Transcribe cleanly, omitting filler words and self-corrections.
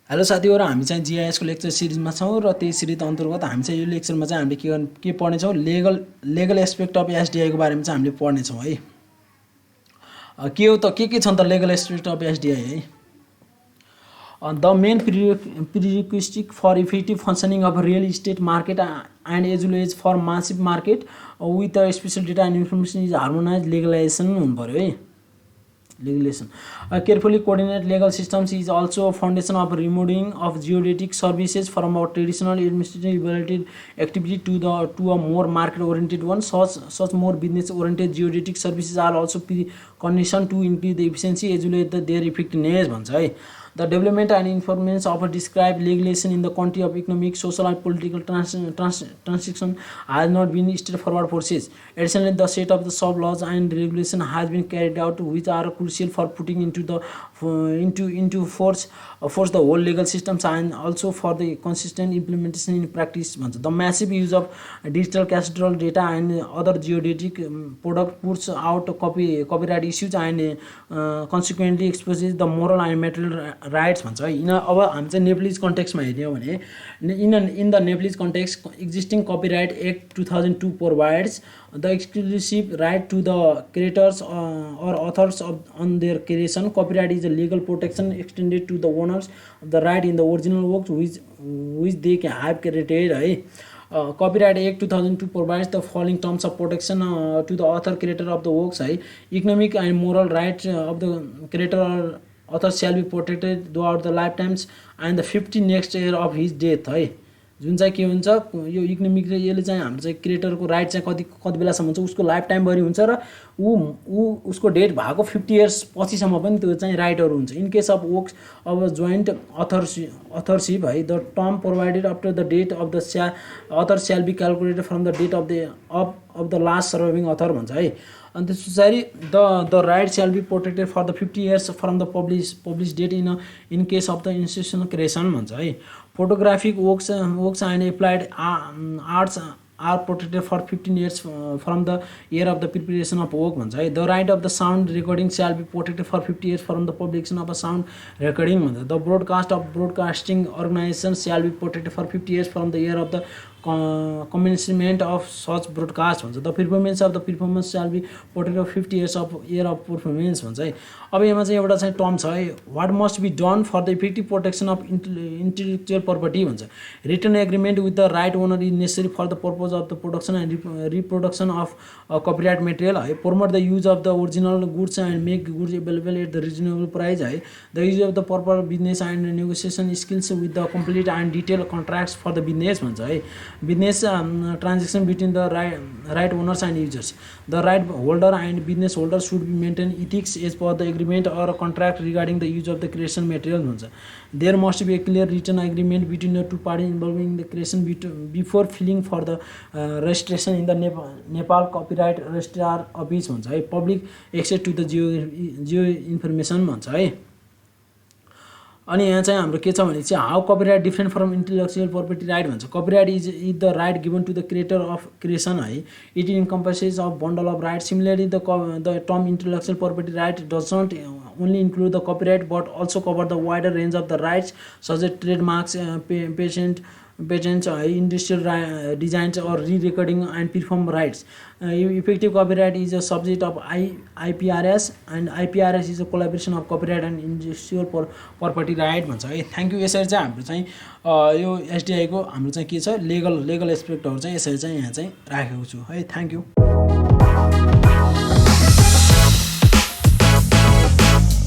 Hello साथीहरु, हामी चाहिँ जीआईएस को लेक्चर सिरिजमा छौं र त्यही सिरिज अन्तर्गत हामी चाहिँ यो लेक्चरमा चाहिँ हामीले के पढ्ने छौं, लेगल एस्पेक्ट अफ एसडीआई को बारेमा चाहिँ हामीले पढ्ने छौं है। के हो त के छन् त लेगल एस्पेक्ट अफ एसडीआई है। The main prerequisite for effective functioning of real estate market and as well as for massive market with the special data and information is harmonized legalization हुनु पर्यो है। Regulation. Carefully coordinate legal systems is also a foundation of removing of geodetic services from our traditional administrative related activity to a more market oriented one. Such more business oriented geodetic services are also precondition to increase the efficiency as well as their effectiveness भन्छ है। The development and information of a described legislation in the country of economic, social and political transition has not been a straightforward process. Additionally, the set of the sub-laws and regulation has been carried out which are crucial for putting into force the whole legal systems and also for the consistent implementation in practice. The massive use of digital cadastral data and other geodetic product puts out copyright issues and consequently exposes the moral and material rights भन्छ है। अब हामी चाहिँ Nepalese कन्टेक्स्टमा हेर्ने हो भने in the Nepalese context, existing Copyright Act 2002 provides the exclusive right to the creators or authors on their creation. Copyright is a legal protection extended to the owners of the right in the original works which they can have created है। Copyright Act 2002 provides the following terms of protection to the author creator of the works है। Economic and moral rights of the creator or author shall be protected throughout the lifetimes and the 50 next year of his death है। जुन चाहिँ के हुन्छ यो economic र यसले चाहिँ हाम्रो चाहिँ क्रिएटरको राइट चाहिँ कति बेलासम्म हुन्छ, उसको लाइफ टाइम भरि हुन्छ र उसको डेट भएको 50 इयर्स पछिसम्म पनि त्यो चाहिँ राइटहरु हुन्छ। In case of works of joint authorship है, the term provided after the date of the author shall be calculated from the date of the last surviving author भन्छ है। And the right shall be protected for the 50 years from the published date in case of the institutional creation भन्छ है। Photographic works and applied arts are protected for 15 years from the year of the preparation of work भन्छ है। The right of the sound recording shall be protected for 50 years from the publication of a sound recording भन्छ। The broadcast of broadcasting organizations shall be protected for 50 years from the year of the commencement of such broadcast भन्छ। The performance of the performance shall be protected for 50 years of year of performance भन्छ है। अब यहाँ चाहिँ एउटा चाहिँ term छ है, what must be done for the effective protection of intellectual property भन्छ। Written agreement with the right owner is necessary for the purpose of the production and reproduction of copyright material है। Promote the use of the original goods and make goods available at the reasonable price है। The use of the proper business and negotiation skills with the complete and detailed contracts for the business भन्छ है। Business transaction between the right owners and users. The right holder and business holder should be maintain ethics as per the agreement or a contract regarding the use of the creation material भन्छ। There must be a clear written agreement between the two parties involving the creation before filing for the registration in the Nepal Copyright Registrar Office भन्छ है। Public access to the geo information भन्छ है। अनि यहाँ चाहिँ हाम्रो के छ भने चाहिँ how copyright different from intellectual property right भन्छ। Copyright is the right given to the creator of creation है। It encompasses of bundle of right. Similarly the term intellectual property right does not only include the copyright but also cover the wider range of the rights such as trademarks, patents, industrial designs or re-recording and perform rights. Effective copyright is a subject of IPRS and IPRS is a collaboration of copyright and industrial property right भन्छ है। Thank you. यसरी चाहिँ हाम्रो चाहिँ यो SDI को हाम्रो चाहिँ के छ लेगल एस्पेक्टहरु चाहिँ यसरी चाहिँ यहाँ चाहिँ राखेको छु है। Thank you.